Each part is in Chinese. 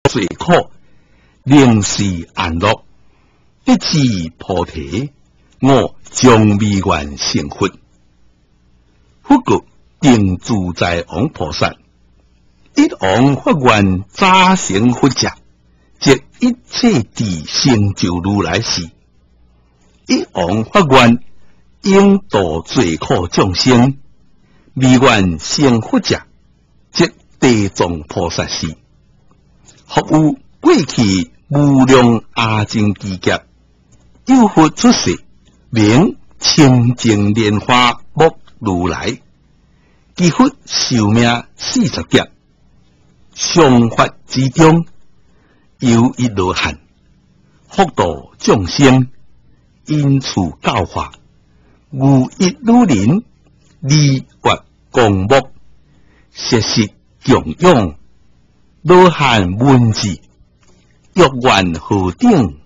罪苦，灵时安乐，一志菩提，我将未愿成佛。佛告定自在王菩萨：一王发愿早成佛者，即一切地成就如来事。一王发愿应度罪苦众生，未愿成佛者，即地藏菩萨事。复有过去无量阿僧祇劫，有佛出世，名清净莲花目如来。其佛寿命40劫，常法之中有一罗汉，福度众生，因此教化，有一女人，离月光目，设施供养，罗汉闻之，欲愿何顶？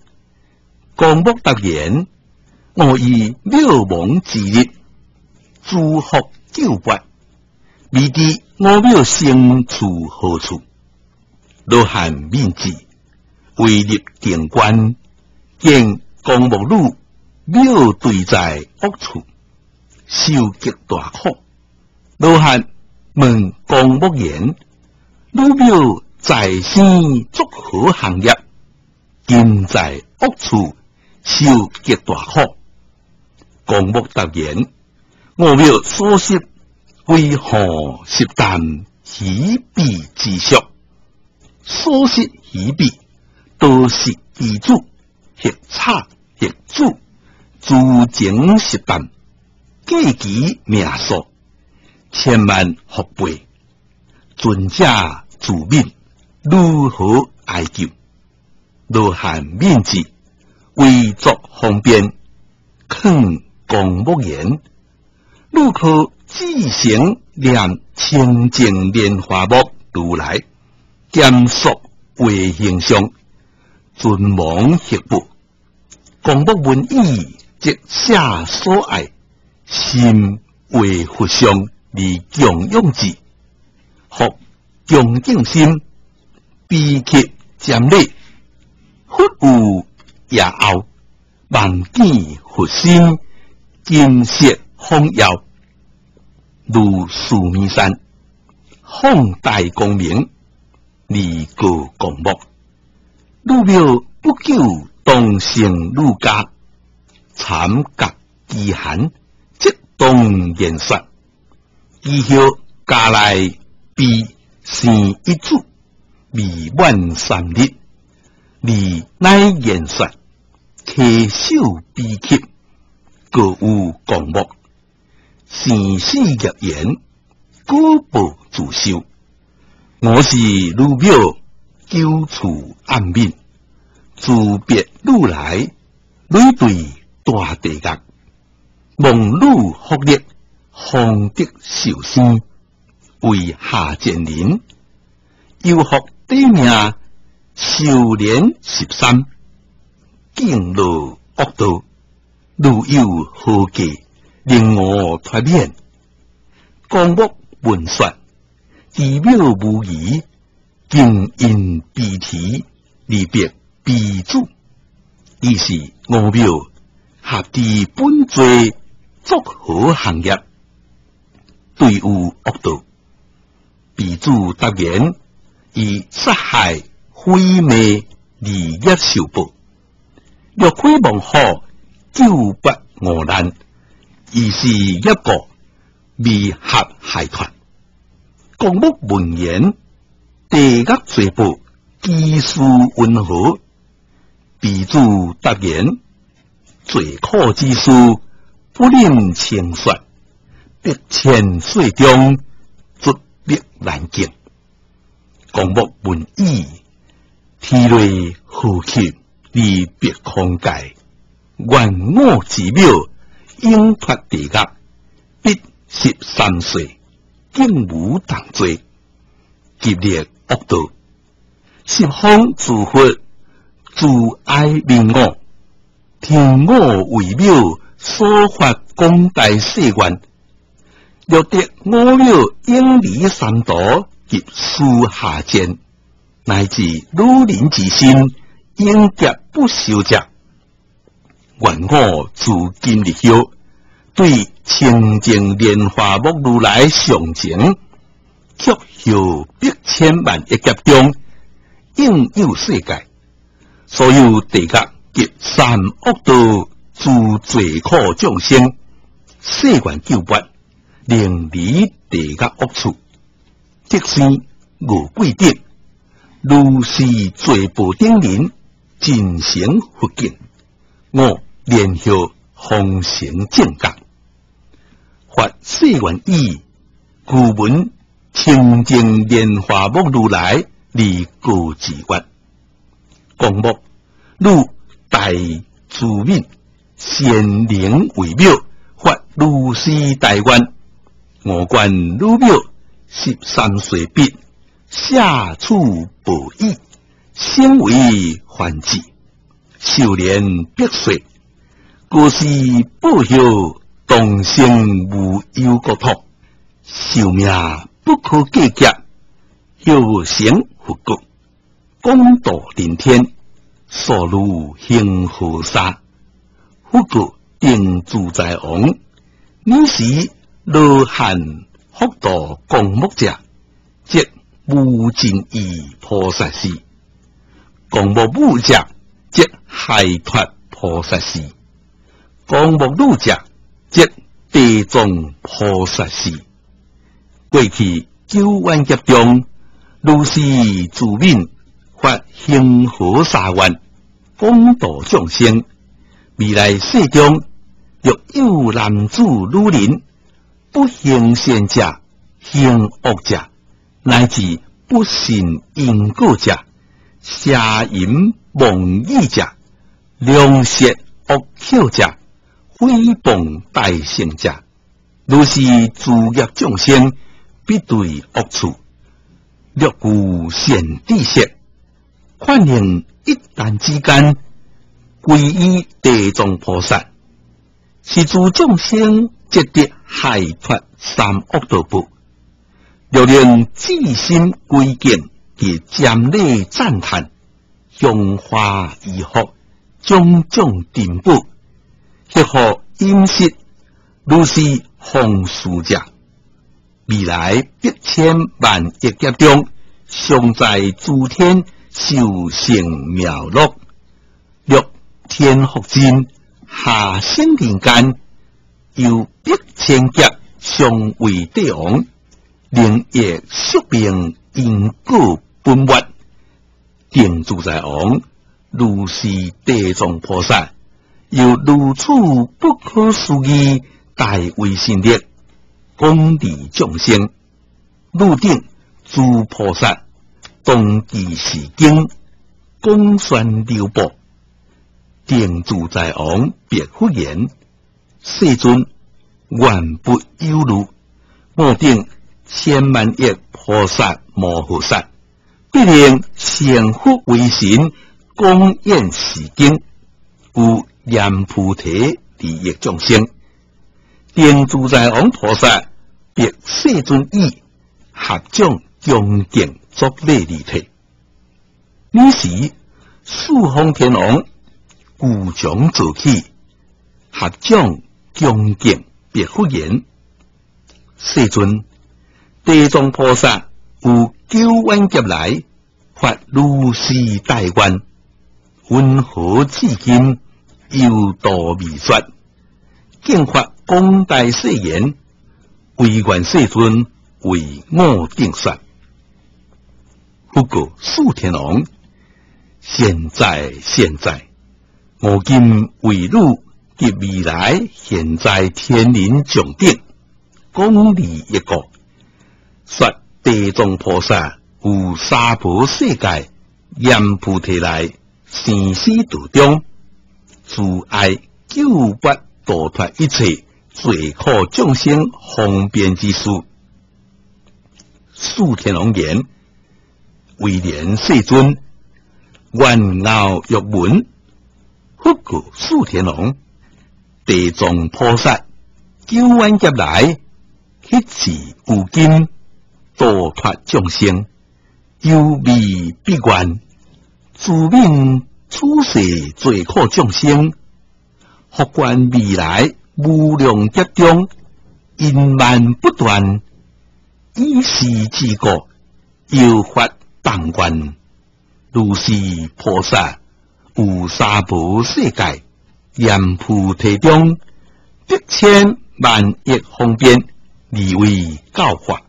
光目答言：我以渺茫之力，诸福救拔。未知我庙身处何处？罗汉面之，位立定观，见光目女庙对在恶处，受极大苦。罗汉问光目言：女庙在生作何行业？今在恶处受极大苦。光目答言：我庙所食为何食啖喜悲之食？所食喜悲，多是其主，或差或主，诸情食啖，计其命数，千万福背。尊者自悯，如何哀求？罗汉面之，为作方便，劝光目言：汝可自成念清净莲花目如来，减缩为形象，尊王协不。光目闻意，即下所爱，心为佛像而供养之，复恭敬心，悲切瞻礼，佛有夜后，望见佛心，金色丰耀。如须弥山，放大光明，离过光目。女庙不久当成女家，惨隔饥寒，即当言说。以后家内必生一子，未满3日，而乃言说，稽首悲泣，各有光目。生死业缘，果报自受。我是女庙，久处暗面，自别女来，女对大地狱。望女福力，方得受生，为下贱人。又学地命，修炼13，敬乐恶道，如有何计？令我脱免。光目闻说，自庙无疑，敬因悲啼，离别悲主。于是我庙合地本罪，作何行业？对有恶道。悲主答言：以杀害毁灭利益受报，若亏望好，救拔我难。而是一个未合害团。光目闻言，地狱罪报，基数温和。彼主答言：罪苦之事，不忍清说，必千岁中，卒必难尽。光目闻意，天雷何其离别空界，愿我之庙。应脱地狱，必13岁，竟无当罪，激烈恶道，十方诸佛，自爱明我，听我为庙所发广大誓愿，若得我庙应离三毒及私下贱，乃至女人之心，应劫不休者。愿我自今日后，对清净莲花目如来上情，却后百千万亿劫中，应有世界，所有地界及三恶道诸罪苦众生，世愿救拔，令离地界恶处，即是无贵德，如是罪报顶人，尽成佛境，我莲后方成正觉。发世愿意，故闻清净莲花目如来离故自愿，公目如大自命，显灵为妙，发如是大愿。我观如妙13岁毕，下处报义，先为还志，修炼百岁，故是报效当生无忧国土，寿命不可计价，有成佛国，功德连天，所如行河沙，佛国定自在王，你是罗汉福道公目者，即无尽意菩萨是；公目母者，即解脱菩萨是；公目女者，即地藏菩萨是。过去9万劫中，如是自命，发行河沙愿，广度众生。未来世中，若有男子女人，不行善者、行恶者，乃至不信因果者，邪淫妄语者，良舌恶口者，诽谤大圣者，如是诸业众生，必对恶处，略具善知识，劝令一旦之间，皈依地藏菩萨，是诸众生即得解脱三恶道报。若令至心归敬，及瞻礼赞叹，香花衣服，种种珍宝，迄何饮食，如是奉事者，未来百千万亿劫中，常在诸天修成妙乐，若天福尽，下生人间，有百千劫常为帝王，令业宿命因果本末，定自在王，如是地藏菩萨，有如此不可思议大威神力，广利众生。入定诸菩萨，当机示经，广宣流布。定自在王别忽言：世尊，愿不忧虑，我定千万亿菩萨摩诃萨，必令成佛为神，广演示经，故严菩提利益众生。定自在王菩萨别世尊意，合掌恭敬作礼礼体。于是四方天王鼓掌做起，合掌恭敬别忽言：世尊，地藏菩萨有9万劫来发如是大愿，温和至今，犹道未说，竟发广大誓言，唯愿世尊为我定说。不过四天王，现在，我今为汝及未来现在天人众定，广利一个，说地藏菩萨有娑婆世界严菩提内生死道中，自爱救拔度脱一切罪苦众生方便之事。四天王言：为连世尊，愿傲欲闻。复告四天王：地藏菩萨9万劫来，一次有今度脱众生，忧未必愿，自命处世罪苦众生，福观未来无量劫中，因缘不断，以是之国，有法当愿。如是菩萨有三宝世界，严菩提中，百千万亿方便，利为教化。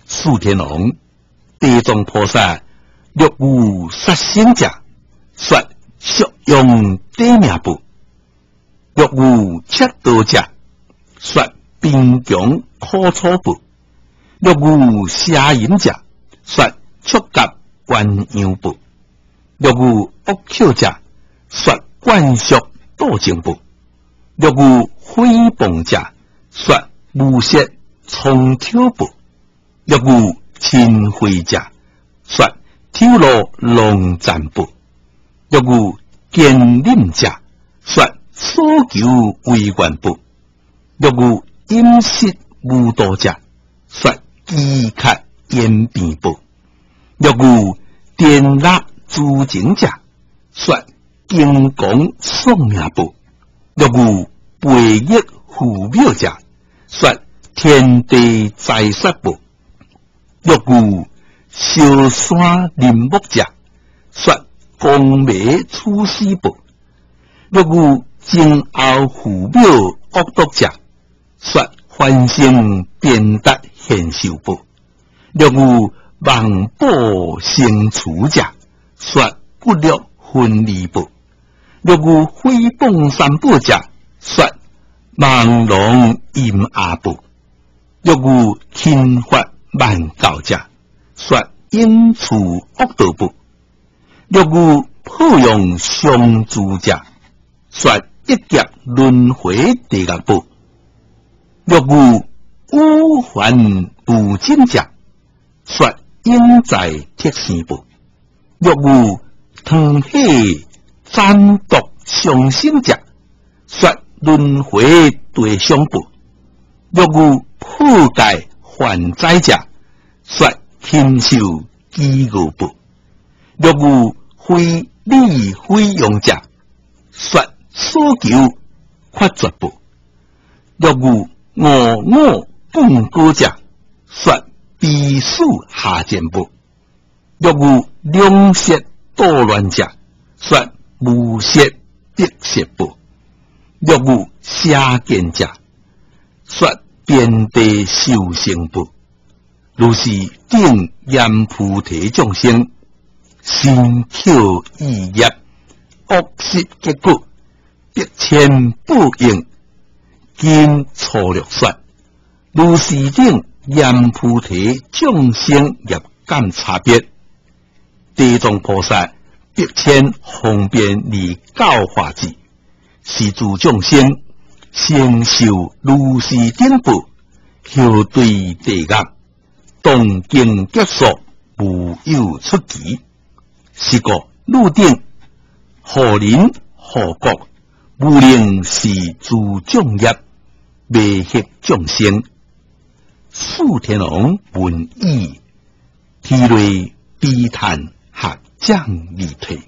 四天王、地藏菩萨若有杀生者，说食用地命部；若有窃盗者，说贫穷苦楚部；若有邪淫者，说触及鸳鸯部；若有恶口者，说灌属盗情部；若有诽谤者，说污亵冲挑部；若有亲毁者，说挑落龙战部；若有奸佞者，说所求为愿部；若有阴湿无道者，说饥渴延病部；若有颠落诸情者，说惊讲丧命部；若有背逆父母者，说天地灾杀部；若有烧山林木者，说公美处死部；若有争拗父母恶毒者，说翻身变达现受部；若有忘报生处者，说骨肉分离部；若有诽谤三宝者，说盲聋阴哑部；若有侵犯万教者，说因处恶道部；若有破用相助者，说一劫轮回地狱部；若有污患不净者，说应在铁生部；若有汤血沾毒伤心者，说轮回地伤部；若有破戒还债者，说禽兽饥饿部；若有非礼非用者，说所求缺绝部；若有我共高者，说必数下贱部；若有两舌多乱者，说无舌得舌部；若有邪见者，说遍地受生部。如是定严菩提众生，心口意业，恶习结果，百千报应，今粗略说。如是定严菩提众生业感差别，地藏菩萨百千方便利教化之，是诸众生承受如是定报，后对地狱，动经结束，无有出奇。是个入定，何人何国，无令是诸众业，未hết众生。四天王闻已，涕泪悲叹，合掌而退。